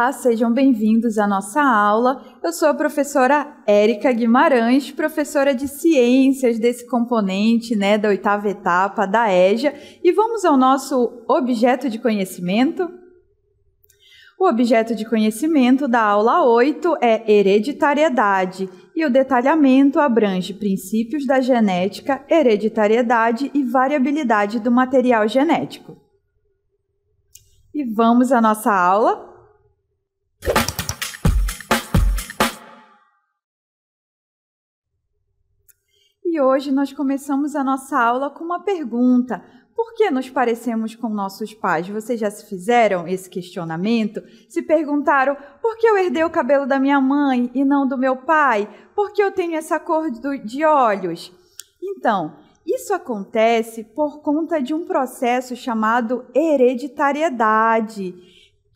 Olá, sejam bem-vindos à nossa aula. Eu sou a professora Érica Guimarães, professora de Ciências desse componente, da 8ª etapa da EJA, e vamos ao nosso objeto de conhecimento. O objeto de conhecimento da aula 8 é hereditariedade, e o detalhamento abrange princípios da genética, hereditariedade e variabilidade do material genético. E vamos à nossa aula. E hoje nós começamos a nossa aula com uma pergunta. Por que nos parecemos com nossos pais? Vocês já se fizeram esse questionamento? Se perguntaram, por que eu herdei o cabelo da minha mãe e não do meu pai? Por que eu tenho essa cor de olhos? Então, isso acontece por conta de um processo chamado hereditariedade,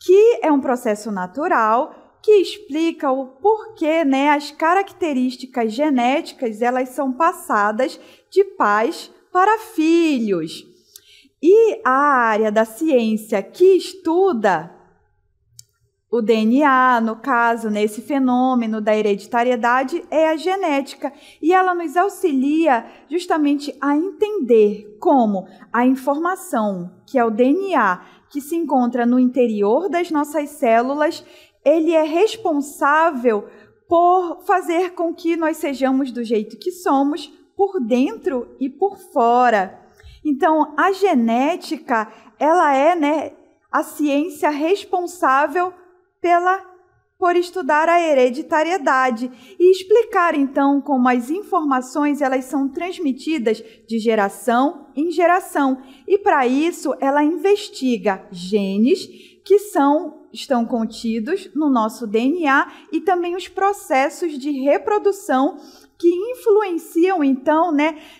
que é um processo natural que explica o porquê, as características genéticas elas são passadas de pais para filhos. E a área da ciência que estuda o DNA, no caso, esse fenômeno da hereditariedade, é a genética. E ela nos auxilia justamente a entender como a informação, que é o DNA, que se encontra no interior das nossas células, ele é responsável por fazer com que nós sejamos do jeito que somos, por dentro e por fora. Então, a genética, ela é a ciência responsável por estudar a hereditariedade e explicar, então, como as informações elas são transmitidas de geração em geração. E, para isso, ela investiga genes que estão contidos no nosso DNA e também os processos de reprodução que influenciam, então,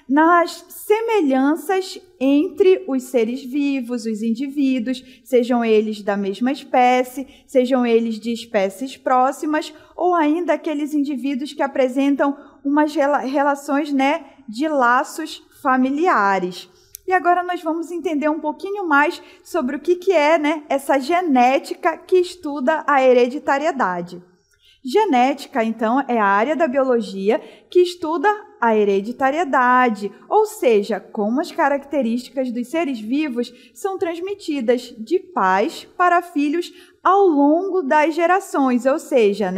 nas semelhanças entre os seres vivos, os indivíduos, sejam eles da mesma espécie, sejam eles de espécies próximas, ou ainda aqueles indivíduos que apresentam umas relações, de laços familiares. E agora nós vamos entender um pouquinho mais sobre o que é, essa genética que estuda a hereditariedade. Genética, então, é a área da biologia que estuda a hereditariedade, ou seja, como as características dos seres vivos são transmitidas de pais para filhos ao longo das gerações, ou seja,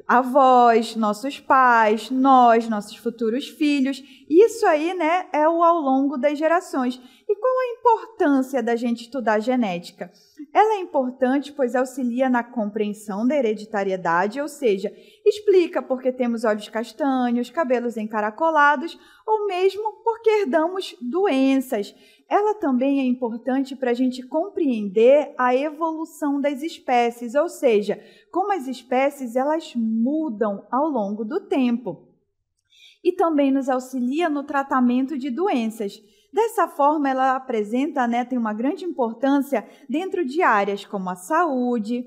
avós, nossos pais, nossos futuros filhos. Isso aí, é o ao longo das gerações. E qual a importância da gente estudar genética? Ela é importante, pois auxilia na compreensão da hereditariedade, ou seja, explica por que temos olhos castanhos, cabelos encaracolados, ou mesmo porque herdamos doenças. Ela também é importante para a gente compreender a evolução das espécies, ou seja, como as espécies elas mudam ao longo do tempo. E também nos auxilia no tratamento de doenças. Dessa forma, ela apresenta, tem uma grande importância dentro de áreas como a saúde,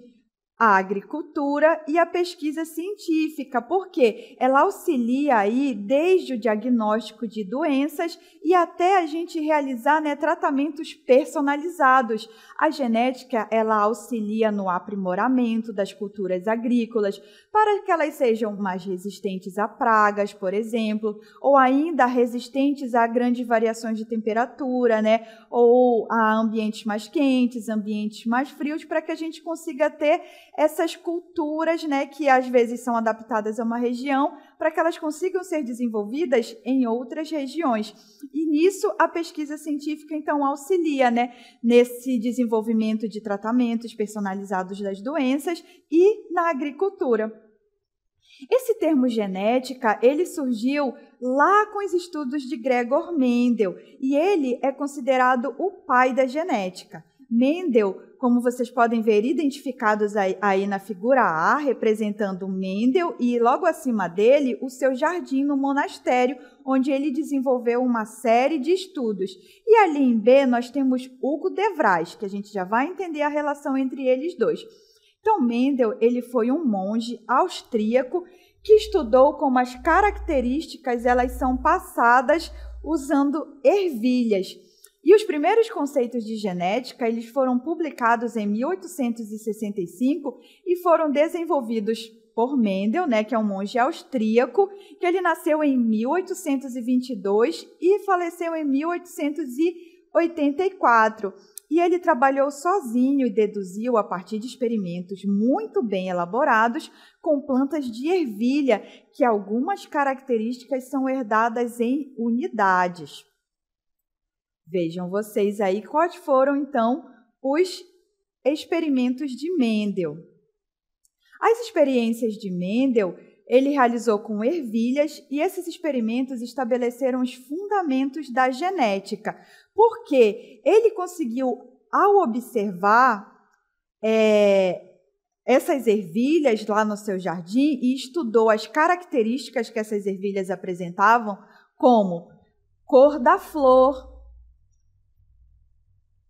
a agricultura e a pesquisa científica, porque ela auxilia aí desde o diagnóstico de doenças e até a gente realizar tratamentos personalizados. A genética ela auxilia no aprimoramento das culturas agrícolas para que elas sejam mais resistentes a pragas, por exemplo, ou ainda resistentes a grandes variações de temperatura, ou a ambientes mais quentes, ambientes mais frios, para que a gente consiga ter essas culturas, que às vezes são adaptadas a uma região, para que elas consigam ser desenvolvidas em outras regiões. E nisso a pesquisa científica, então, auxilia, nesse desenvolvimento de tratamentos personalizados das doenças e na agricultura. Esse termo genética, ele surgiu lá com os estudos de Gregor Mendel, e ele é considerado o pai da genética. Mendel, como vocês podem ver identificados aí na figura A, representando Mendel, e logo acima dele o seu jardim no monastério, onde ele desenvolveu uma série de estudos. E ali em B nós temos Hugo de Vries, que a gente já vai entender a relação entre eles dois. Então, Mendel ele foi um monge austríaco que estudou como as características elas são passadas usando ervilhas. E os primeiros conceitos de genética, eles foram publicados em 1865 e foram desenvolvidos por Mendel, né, que é um monge austríaco, que ele nasceu em 1822 e faleceu em 1884. E ele trabalhou sozinho e deduziu a partir de experimentos muito bem elaborados com plantas de ervilha, que algumas características são herdadas em unidades. Vejam vocês aí quais foram, então, os experimentos de Mendel. As experiências de Mendel, ele realizou com ervilhas e esses experimentos estabeleceram os fundamentos da genética, porque ele conseguiu, ao observar essas ervilhas lá no seu jardim e estudou as características que essas ervilhas apresentavam, como cor da flor,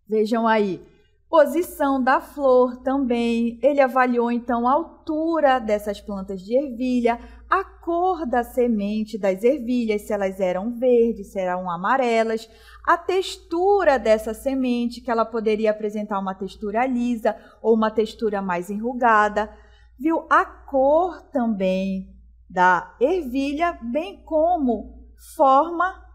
vejam aí, posição da flor também. Ele avaliou, então, a altura dessas plantas de ervilha, a cor da semente das ervilhas, se elas eram verdes, se eram amarelas, a textura dessa semente, que ela poderia apresentar uma textura lisa ou uma textura mais enrugada. Viu a cor também da ervilha, bem como forma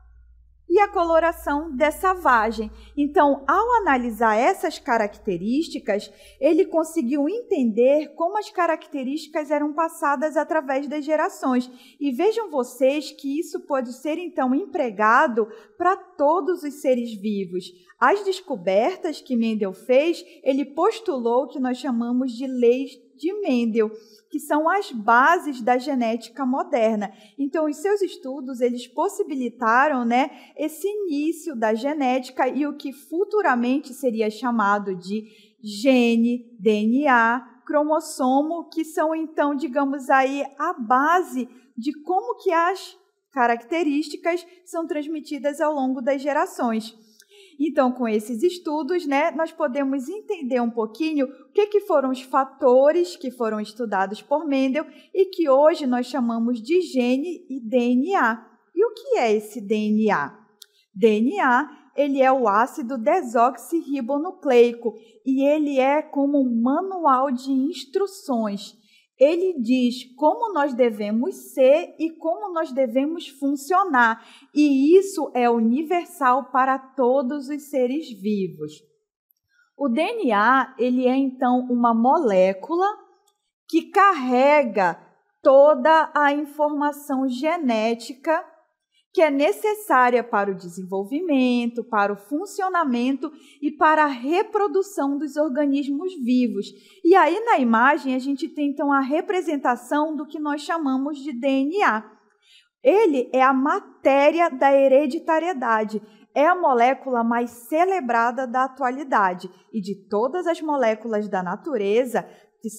e a coloração dessa vagem. Então, ao analisar essas características, ele conseguiu entender como as características eram passadas através das gerações. E vejam vocês que isso pode ser, então, empregado para todos os seres vivos. As descobertas que Mendel fez, ele postulou o que nós chamamos de leis de Mendel, que são as bases da genética moderna. Então, os seus estudos, eles possibilitaram, né, esse início da genética e o que futuramente seria chamado de gene, DNA, cromossomo, que são, então, digamos aí, a base de como que as características são transmitidas ao longo das gerações. Então, com esses estudos, né, nós podemos entender um pouquinho o que foram os fatores que foram estudados por Mendel e que hoje nós chamamos de gene e DNA. E o que é esse DNA? DNA, ele é o ácido desoxirribonucleico e ele é como um manual de instruções. Ele diz como nós devemos ser e como nós devemos funcionar. E isso é universal para todos os seres vivos. O DNA, ele é, então, uma molécula que carrega toda a informação genética que é necessária para o desenvolvimento, para o funcionamento e para a reprodução dos organismos vivos. E aí, na imagem, a gente tem, então, a representação do que nós chamamos de DNA. Ele é a matéria da hereditariedade, é a molécula mais celebrada da atualidade. E de todas as moléculas da natureza, que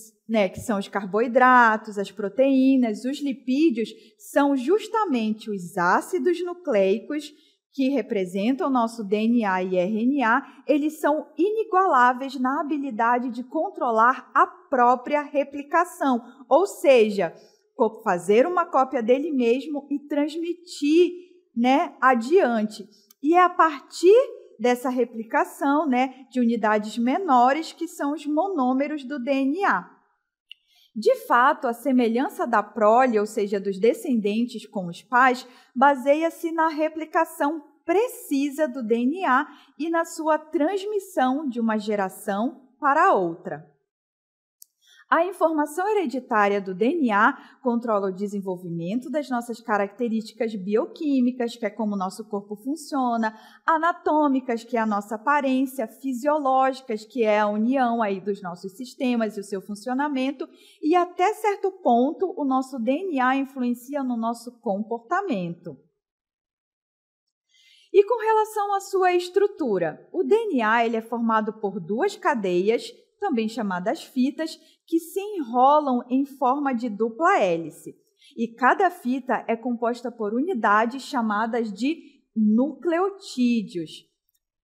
são os carboidratos, as proteínas, os lipídios, são justamente os ácidos nucleicos que representam o nosso DNA e RNA, eles são inigualáveis na habilidade de controlar a própria replicação, ou seja, fazer uma cópia dele mesmo e transmitir, né, adiante. E é a partir dessa replicação, né, de unidades menores que são os monômeros do DNA. De fato, a semelhança da prole, ou seja, dos descendentes com os pais, baseia-se na replicação precisa do DNA e na sua transmissão de uma geração para outra. A informação hereditária do DNA controla o desenvolvimento das nossas características bioquímicas, que é como o nosso corpo funciona, anatômicas, que é a nossa aparência, fisiológicas, que é a união aí dos nossos sistemas e o seu funcionamento, e até certo ponto o nosso DNA influencia no nosso comportamento. E com relação à sua estrutura, o DNA ele é formado por duas cadeias, também chamadas fitas, que se enrolam em forma de dupla hélice. E cada fita é composta por unidades chamadas de nucleotídeos.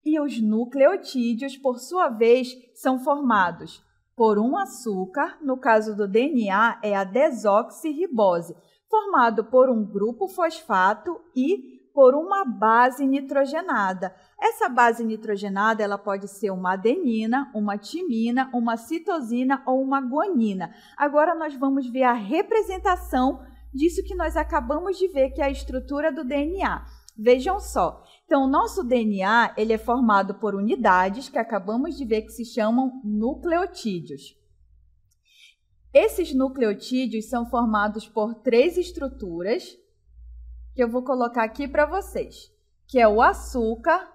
E os nucleotídeos, por sua vez, são formados por um açúcar, no caso do DNA é a desoxirribose, formado por um grupo fosfato e por uma base nitrogenada. Essa base nitrogenada ela pode ser uma adenina, uma timina, uma citosina ou uma guanina. Agora nós vamos ver a representação disso que nós acabamos de ver, que é a estrutura do DNA. Vejam só. Então, o nosso DNA ele é formado por unidades que acabamos de ver que se chamam nucleotídeos. Esses nucleotídeos são formados por 3 estruturas que eu vou colocar aqui para vocês, que é o açúcar,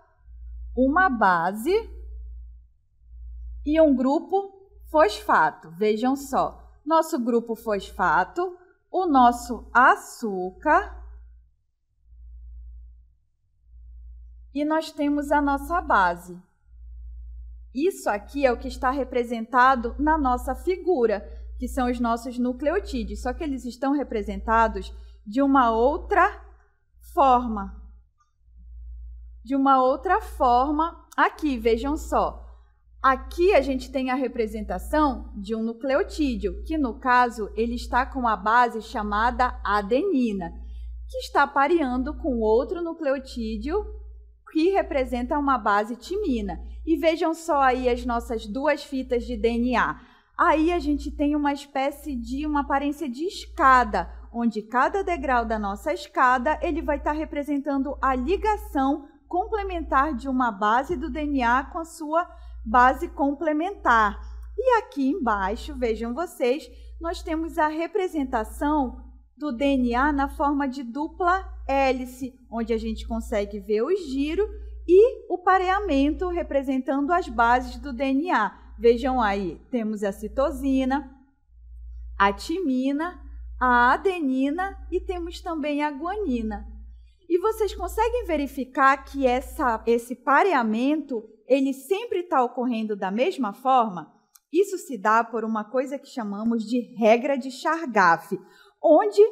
uma base e um grupo fosfato. Vejam só, nosso grupo fosfato, o nosso açúcar e nós temos a nossa base. Isso aqui é o que está representado na nossa figura, que são os nossos nucleotídeos, só que eles estão representados de uma outra forma. Aqui, vejam só. Aqui a gente tem a representação de um nucleotídeo, que no caso ele está com a base chamada adenina, que está pareando com outro nucleotídeo que representa uma base timina. E vejam só aí as nossas 2 fitas de DNA. Aí a gente tem uma espécie de uma aparência de escada, onde cada degrau da nossa escada ele vai estar representando a ligação complementar de uma base do DNA com a sua base complementar. E aqui embaixo, vejam vocês, nós temos a representação do DNA na forma de dupla hélice, onde a gente consegue ver o giro e o pareamento representando as bases do DNA. Vejam aí, temos a citosina, a timina, a adenina e temos também a guanina. E vocês conseguem verificar que esse pareamento ele sempre está ocorrendo da mesma forma? Isso se dá por uma coisa que chamamos de regra de Chargaff, onde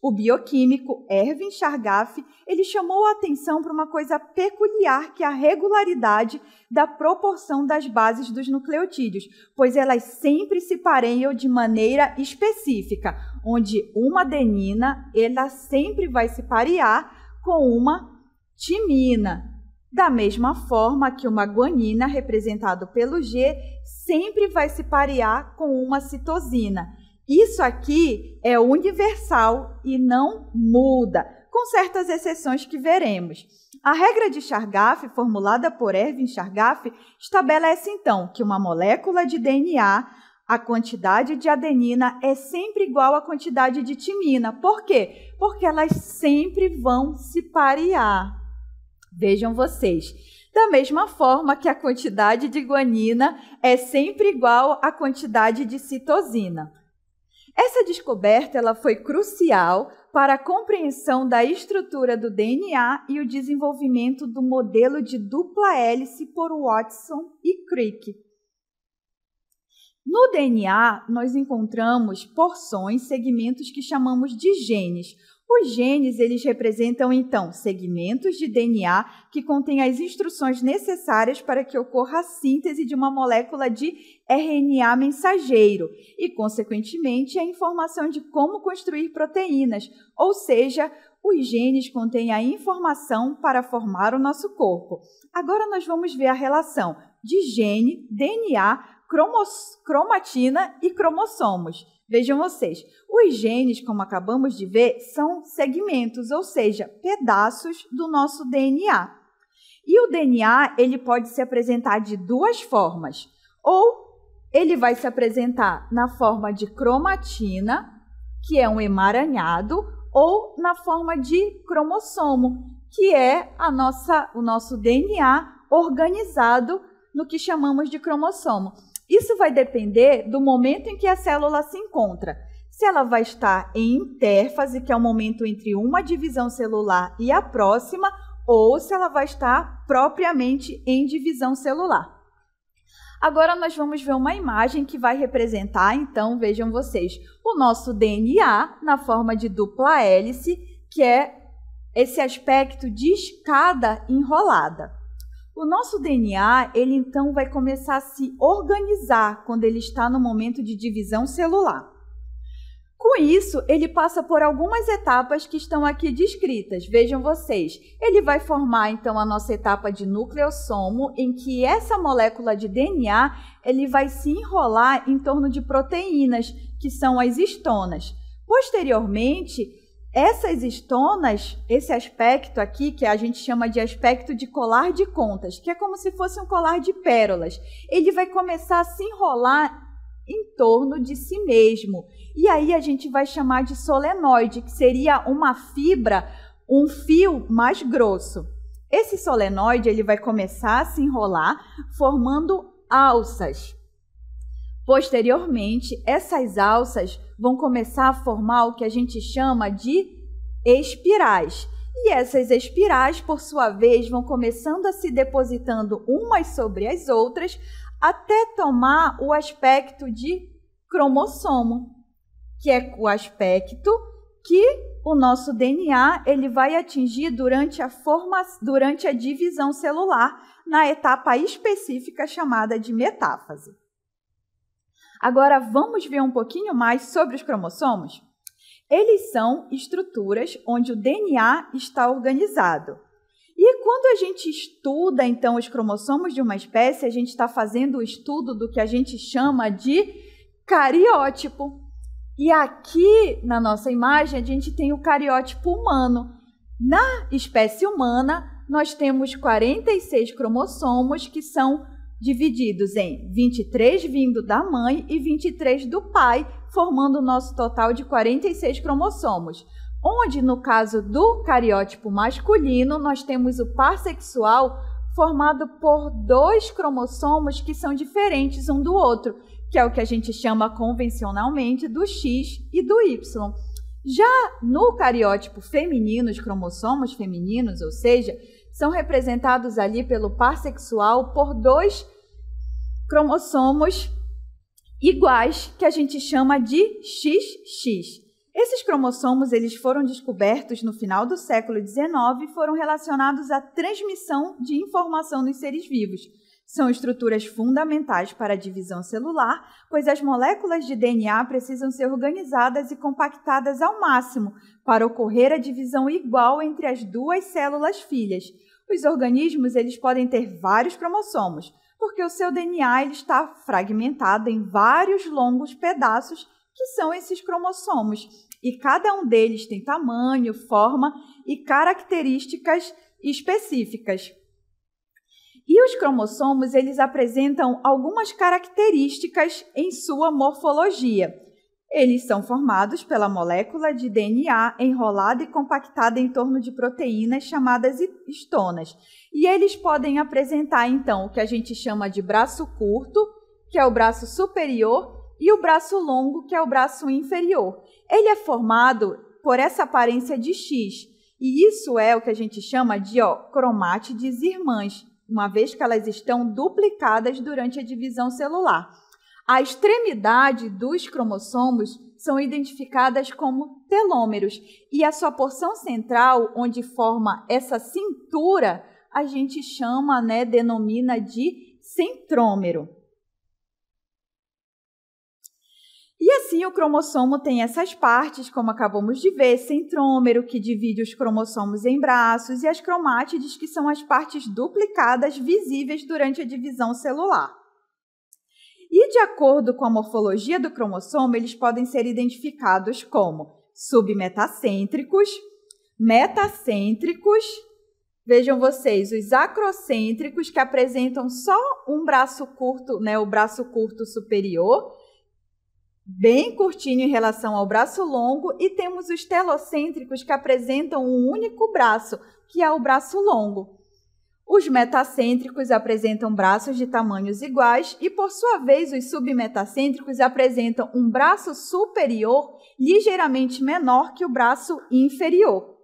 o bioquímico Erwin Chargaff ele chamou a atenção para uma coisa peculiar, que é a regularidade da proporção das bases dos nucleotídeos, pois elas sempre se pareiam de maneira específica, onde uma adenina ela sempre vai se parear com uma timina. Da mesma forma que uma guanina, representado pelo G, sempre vai se parear com uma citosina. Isso aqui é universal e não muda, com certas exceções que veremos. A regra de Chargaff, formulada por Erwin Chargaff, estabelece então que uma molécula de DNA, a quantidade de adenina é sempre igual à quantidade de timina. Por quê? Porque elas sempre vão se parear. Vejam vocês. Da mesma forma que a quantidade de guanina é sempre igual à quantidade de citosina. Essa descoberta ela foi crucial para a compreensão da estrutura do DNA e o desenvolvimento do modelo de dupla hélice por Watson e Crick. No DNA, nós encontramos porções, segmentos que chamamos de genes. Os genes, eles representam, então, segmentos de DNA que contêm as instruções necessárias para que ocorra a síntese de uma molécula de RNA mensageiro e, consequentemente, a informação de como construir proteínas, ou seja, os genes contêm a informação para formar o nosso corpo. Agora nós vamos ver a relação de gene, DNA, cromatina e cromossomos. Vejam vocês, os genes, como acabamos de ver, são segmentos, ou seja, pedaços do nosso DNA. E o DNA ele pode se apresentar de 2 formas. Ou ele vai se apresentar na forma de cromatina, que é um emaranhado, ou na forma de cromossomo, que é o nosso DNA organizado no que chamamos de cromossomo. Isso vai depender do momento em que a célula se encontra. Se ela vai estar em intérfase, que é o momento entre uma divisão celular e a próxima, ou se ela vai estar propriamente em divisão celular. Agora nós vamos ver uma imagem que vai representar, então, vejam vocês, o nosso DNA na forma de dupla hélice, que é esse aspecto de escada enrolada. O nosso DNA, ele então vai começar a se organizar quando ele está no momento de divisão celular. Com Com isso, ele passa por algumas etapas que estão aqui descritas. Vejam vocês, ele vai formar então a nossa etapa de nucleossomo, em que essa molécula de DNA ele vai se enrolar em torno de proteínas, que são as histonas. Posteriormente, essas histonas, esse aspecto aqui, que a gente chama de aspecto de colar de contas, que é como se fosse um colar de pérolas, ele vai começar a se enrolar em torno de si mesmo. E aí a gente vai chamar de solenoide, que seria uma fibra, um fio mais grosso. Esse solenoide ele vai começar a se enrolar, formando alças. Posteriormente, essas alças vão começar a formar o que a gente chama de espirais. E essas espirais, por sua vez, vão começando a se depositando umas sobre as outras, até tomar o aspecto de cromossomo, que é o aspecto que o nosso DNA ele vai atingir durante a divisão celular, na etapa específica chamada de metáfase. Agora, vamos ver um pouquinho mais sobre os cromossomos? Eles são estruturas onde o DNA está organizado. E quando a gente estuda, então, os cromossomos de uma espécie, a gente está fazendo o estudo do que a gente chama de cariótipo. E aqui, na nossa imagem, a gente tem o cariótipo humano. Na espécie humana, nós temos 46 cromossomos que são divididos em 23 vindo da mãe e 23 do pai, formando o nosso total de 46 cromossomos. Onde, no caso do cariótipo masculino, nós temos o par sexual formado por 2 cromossomos que são diferentes um do outro, que é o que a gente chama convencionalmente do X e do Y. Já no cariótipo feminino, os cromossomos femininos, ou seja, são representados ali pelo par sexual por 2 cromossomos iguais, que a gente chama de XX. Esses cromossomos eles foram descobertos no final do século XIX e foram relacionados à transmissão de informação nos seres vivos. São estruturas fundamentais para a divisão celular, pois as moléculas de DNA precisam ser organizadas e compactadas ao máximo para ocorrer a divisão igual entre as 2 células filhas. Os organismos eles podem ter vários cromossomos, porque o seu DNA ele está fragmentado em vários longos pedaços que são esses cromossomos. E cada um deles tem tamanho, forma e características específicas. E os cromossomos, eles apresentam algumas características em sua morfologia. Eles são formados pela molécula de DNA enrolada e compactada em torno de proteínas chamadas histonas. E eles podem apresentar, então, o que a gente chama de braço curto, que é o braço superior, e o braço longo, que é o braço inferior. Ele é formado por essa aparência de X, e isso é o que a gente chama de cromátides irmãs, uma vez que elas estão duplicadas durante a divisão celular. A extremidade dos cromossomos são identificadas como telômeros, e a sua porção central, onde forma essa cintura, a gente chama, denomina de centrômero. E assim o cromossomo tem essas partes, como acabamos de ver, centrômero, que divide os cromossomos em braços, e as cromátides, que são as partes duplicadas visíveis durante a divisão celular. E de acordo com a morfologia do cromossomo, eles podem ser identificados como submetacêntricos, metacêntricos, vejam vocês, os acrocêntricos, que apresentam só um braço curto, o braço curto superior, bem curtinho em relação ao braço longo, e temos os telocêntricos, que apresentam um único braço, que é o braço longo. Os metacêntricos apresentam braços de tamanhos iguais e, por sua vez, os submetacêntricos apresentam um braço superior ligeiramente menor que o braço inferior.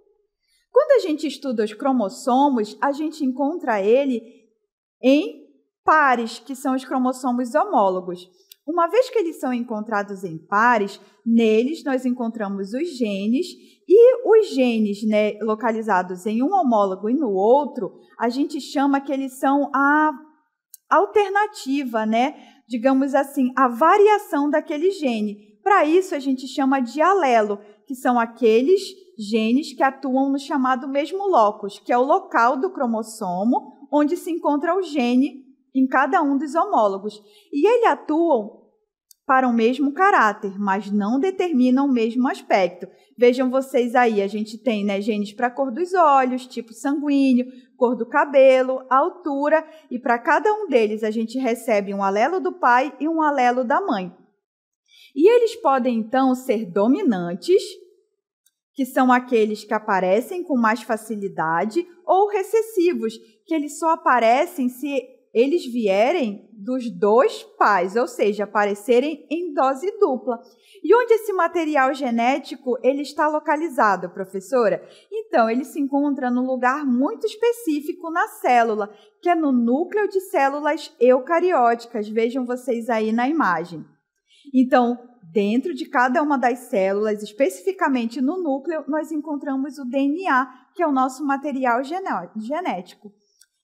Quando a gente estuda os cromossomos, a gente encontra ele em pares, que são os cromossomos homólogos. Uma vez que eles são encontrados em pares, neles nós encontramos os genes, e os genes localizados em um homólogo e no outro, a gente chama que eles são a alternativa, digamos assim, a variação daquele gene. Para isso, a gente chama de alelo, que são aqueles genes que atuam no chamado mesmo locus, que é o local do cromossomo onde se encontra o gene em cada um dos homólogos. E eles atuam para o mesmo caráter, mas não determinam o mesmo aspecto. Vejam vocês aí, a gente tem, né, genes para a cor dos olhos, tipo sanguíneo, cor do cabelo, altura, e para cada um deles a gente recebe um alelo do pai e um alelo da mãe. E eles podem, então, ser dominantes, que são aqueles que aparecem com mais facilidade, ou recessivos, que eles só aparecem se eles vierem dos dois pais, ou seja, aparecerem em dose dupla. E onde esse material genético ele está localizado, professora? Então, ele se encontra num lugar muito específico na célula, que é no núcleo de células eucarióticas. Vejam vocês aí na imagem. Então, dentro de cada uma das células, especificamente no núcleo, nós encontramos o DNA, que é o nosso material genético.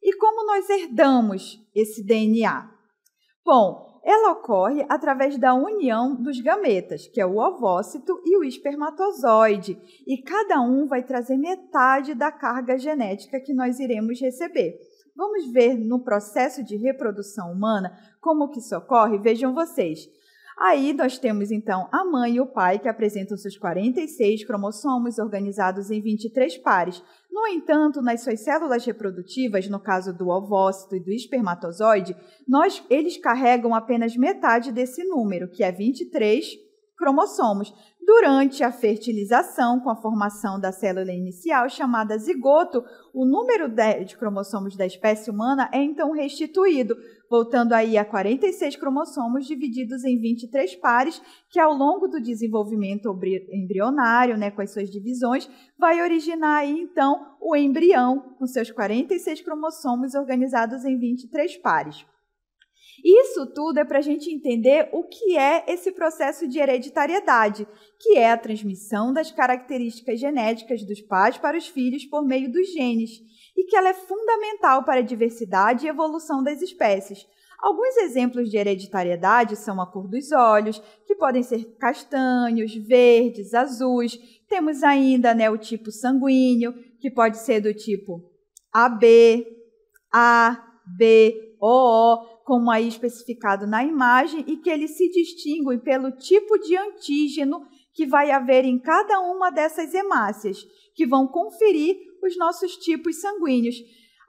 E como nós herdamos esse DNA? Bom, ela ocorre através da união dos gametas, que é o ovócito e o espermatozoide, e cada um vai trazer metade da carga genética que nós iremos receber. Vamos ver no processo de reprodução humana como que isso ocorre? Vejam vocês. Aí nós temos, então, a mãe e o pai, que apresentam seus 46 cromossomos organizados em 23 pares. No entanto, nas suas células reprodutivas, no caso do ovócito e do espermatozoide, eles carregam apenas metade desse número, que é 23 cromossomos. Durante a fertilização, com a formação da célula inicial, chamada zigoto, o número de cromossomos da espécie humana é então restituído, voltando aí a 46 cromossomos divididos em 23 pares, que ao longo do desenvolvimento embrionário, né, com as suas divisões, vai originar aí então o embrião, com seus 46 cromossomos organizados em 23 pares. Isso tudo é para a gente entender o que é esse processo de hereditariedade, que é a transmissão das características genéticas dos pais para os filhos por meio dos genes, e que ela é fundamental para a diversidade e evolução das espécies. Alguns exemplos de hereditariedade são a cor dos olhos, que podem ser castanhos, verdes, azuis. Temos ainda, né, o tipo sanguíneo, que pode ser do tipo AB, A, B, OO, como aí especificado na imagem, e que eles se distinguem pelo tipo de antígeno que vai haver em cada uma dessas hemácias, que vão conferir os nossos tipos sanguíneos.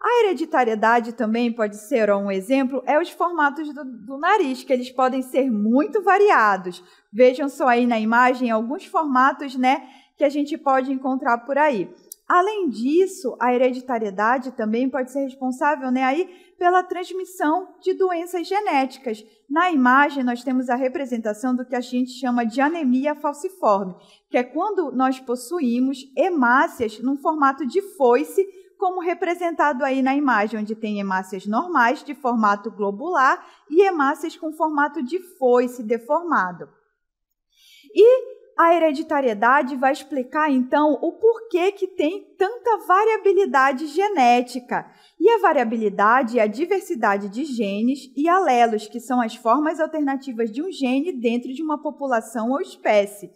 A hereditariedade também pode ser, um exemplo, os formatos do nariz, que eles podem ser muito variados. Vejam só aí na imagem alguns formatos, né, que a gente pode encontrar por aí. Além disso, a hereditariedade também pode ser responsável, né, aí pela transmissão de doenças genéticas. Na imagem, nós temos a representação do que a gente chama de anemia falciforme, que é quando nós possuímos hemácias num formato de foice, como representado aí na imagem, onde tem hemácias normais de formato globular e hemácias com formato de foice deformado. E a hereditariedade vai explicar, então, o porquê que tem tanta variabilidade genética. E a variabilidade é a diversidade de genes e alelos, que são as formas alternativas de um gene dentro de uma população ou espécie.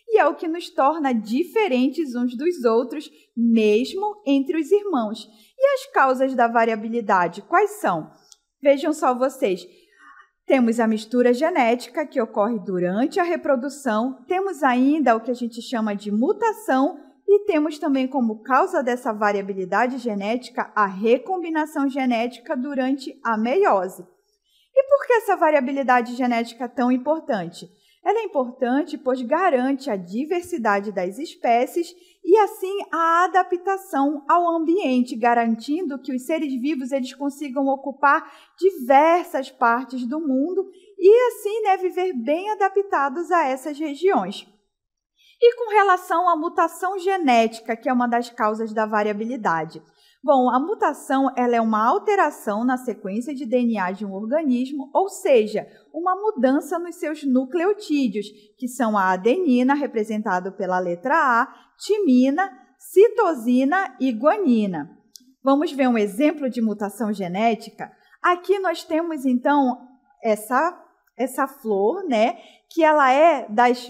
E é o que nos torna diferentes uns dos outros, mesmo entre os irmãos. E as causas da variabilidade, quais são? Vejam só vocês. Temos a mistura genética, que ocorre durante a reprodução, temos ainda o que a gente chama de mutação e temos também como causa dessa variabilidade genética a recombinação genética durante a meiose. E por que essa variabilidade genética é tão importante? Ela é importante pois garante a diversidade das espécies e, assim, a adaptação ao ambiente, garantindo que os seres vivos eles consigam ocupar diversas partes do mundo e, assim, né, viver bem adaptados a essas regiões. E com relação à mutação genética, que é uma das causas da variabilidade. Bom, a mutação ela é uma alteração na sequência de DNA de um organismo, ou seja, uma mudança nos seus nucleotídeos, que são a adenina, representado pela letra A, timina, citosina e guanina. Vamos ver um exemplo de mutação genética? Aqui nós temos, então, essa flor, né, que ela é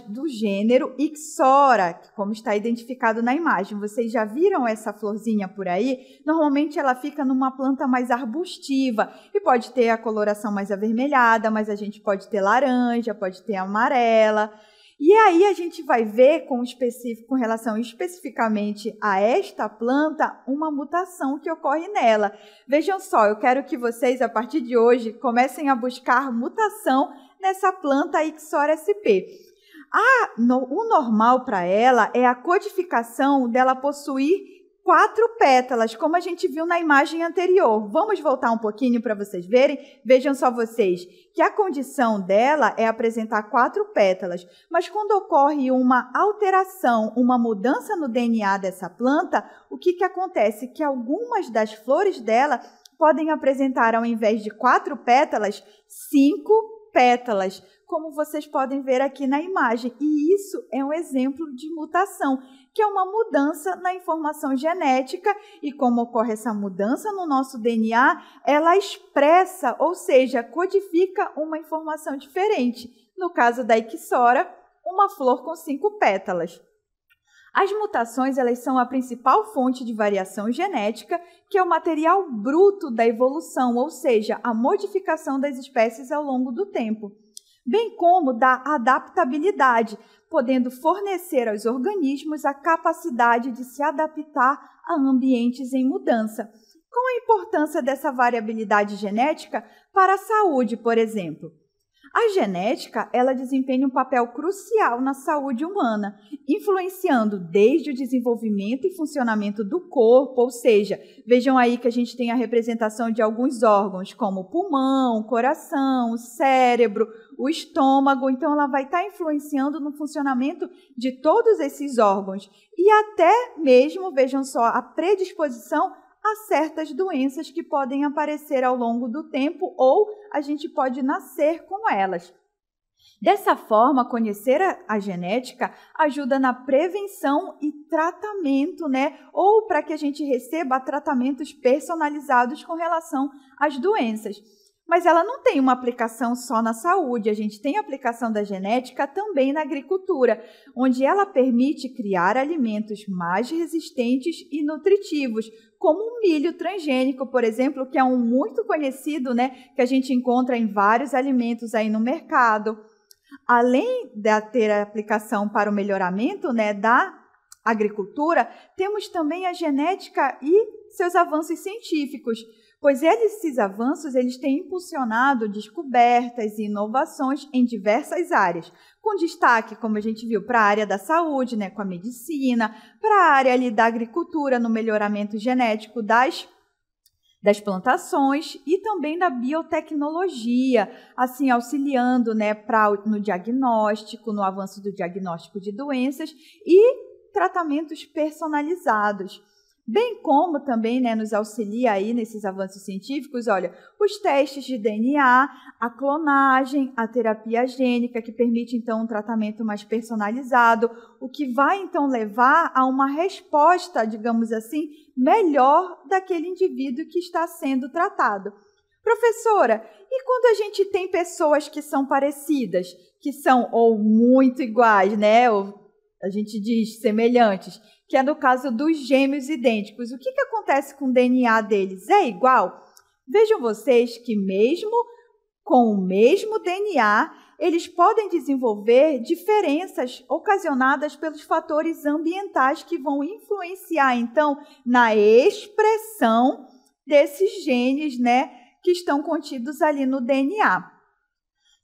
do gênero Ixora, como está identificado na imagem. Vocês já viram essa florzinha por aí? Normalmente ela fica numa planta mais arbustiva e pode ter a coloração mais avermelhada, mas a gente pode ter laranja, pode ter amarela. E aí a gente vai ver com relação especificamente a esta planta, uma mutação que ocorre nela. Vejam só, eu quero que vocês, a partir de hoje, comecem a buscar mutação nessa planta Ixora sp. O normal para ela é a codificação dela possuir 4 pétalas, como a gente viu na imagem anterior. Vamos voltar um pouquinho para vocês verem? Vejam só vocês, que a condição dela é apresentar 4 pétalas, mas quando ocorre uma alteração, uma mudança no DNA dessa planta, o que acontece? Que algumas das flores dela podem apresentar, ao invés de 4 pétalas, 5 pétalas, como vocês podem ver aqui na imagem. E isso é um exemplo de mutação, que é uma mudança na informação genética, e como ocorre essa mudança no nosso DNA, ela expressa, ou seja, codifica uma informação diferente. No caso da Ixora, uma flor com 5 pétalas. As mutações, elas são a principal fonte de variação genética, que é o material bruto da evolução, ou seja, a modificação das espécies ao longo do tempo, bem como da adaptabilidade, podendo fornecer aos organismos a capacidade de se adaptar a ambientes em mudança. Qual a importância dessa variabilidade genética para a saúde, por exemplo? A genética, ela desempenha um papel crucial na saúde humana, influenciando desde o desenvolvimento e funcionamento do corpo, ou seja, vejam aí que a gente tem a representação de alguns órgãos, como o pulmão, o coração, o cérebro, o estômago. Então, ela vai estar influenciando no funcionamento de todos esses órgãos. E até mesmo, vejam só, a predisposição a certas doenças que podem aparecer ao longo do tempo, ou a gente pode nascer com elas. Dessa forma, conhecer a genética ajuda na prevenção e tratamento, né? Ou para que a gente receba tratamentos personalizados com relação às doenças. Mas ela não tem uma aplicação só na saúde, a gente tem aplicação da genética também na agricultura, onde ela permite criar alimentos mais resistentes e nutritivos, como o milho transgênico, por exemplo, que é um muito conhecido, né, que a gente encontra em vários alimentos aí no mercado. Além de ter a aplicação para o melhoramento, né, da agricultura, temos também a genética e seus avanços científicos, pois esses avanços têm impulsionado descobertas e inovações em diversas áreas, com destaque, como a gente viu, para a área da saúde, né, com a medicina, para a área ali da agricultura, no melhoramento genético das plantações, e também da biotecnologia, assim, auxiliando, né, no diagnóstico, no avanço do diagnóstico de doenças e tratamentos personalizados. Bem como também, né, nos auxilia aí nesses avanços científicos, olha, os testes de DNA, a clonagem, a terapia gênica, que permite, então, um tratamento mais personalizado, o que vai, então, levar a uma resposta, digamos assim, melhor daquele indivíduo que está sendo tratado. Professora, e quando a gente tem pessoas que são parecidas, que são ou muito iguais, né, ou a gente diz semelhantes, que é no caso dos gêmeos idênticos, o que acontece com o DNA deles? É igual? Vejam vocês que mesmo com o mesmo DNA, eles podem desenvolver diferenças ocasionadas pelos fatores ambientais que vão influenciar, então, na expressão desses genes, né, que estão contidos ali no DNA.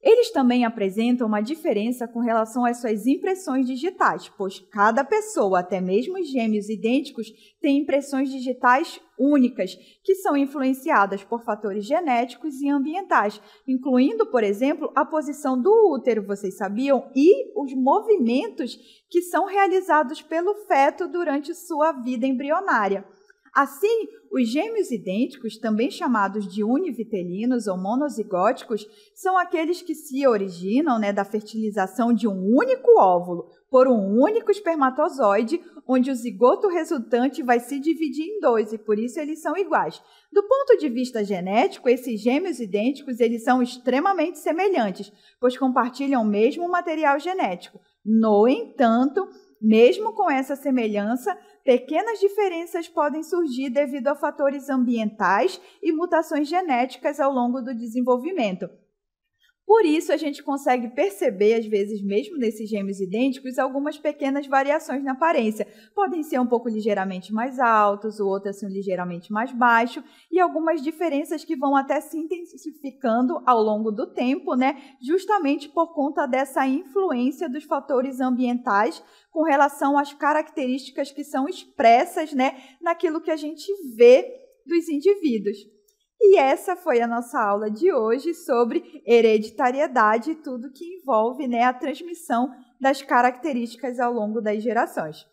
Eles também apresentam uma diferença com relação às suas impressões digitais, pois cada pessoa, até mesmo os gêmeos idênticos, tem impressões digitais únicas, que são influenciadas por fatores genéticos e ambientais, incluindo, por exemplo, a posição do útero, vocês sabiam? E os movimentos que são realizados pelo feto durante sua vida embrionária. Assim, os gêmeos idênticos, também chamados de univitelinos ou monozigóticos, são aqueles que se originam, da fertilização de um único óvulo por um único espermatozoide, onde o zigoto resultante vai se dividir em dois, e por isso eles são iguais. Do ponto de vista genético, esses gêmeos idênticos eles são extremamente semelhantes, pois compartilham o mesmo material genético. No entanto, mesmo com essa semelhança, pequenas diferenças podem surgir devido a fatores ambientais e mutações genéticas ao longo do desenvolvimento. Por isso, a gente consegue perceber, às vezes, mesmo nesses gêmeos idênticos, algumas pequenas variações na aparência. Podem ser um pouco ligeiramente mais altos, o outro assim, ligeiramente mais baixo, e algumas diferenças que vão até se intensificando ao longo do tempo, justamente por conta dessa influência dos fatores ambientais com relação às características que são expressas, naquilo que a gente vê dos indivíduos. E essa foi a nossa aula de hoje sobre hereditariedade e tudo que envolve a transmissão das características ao longo das gerações.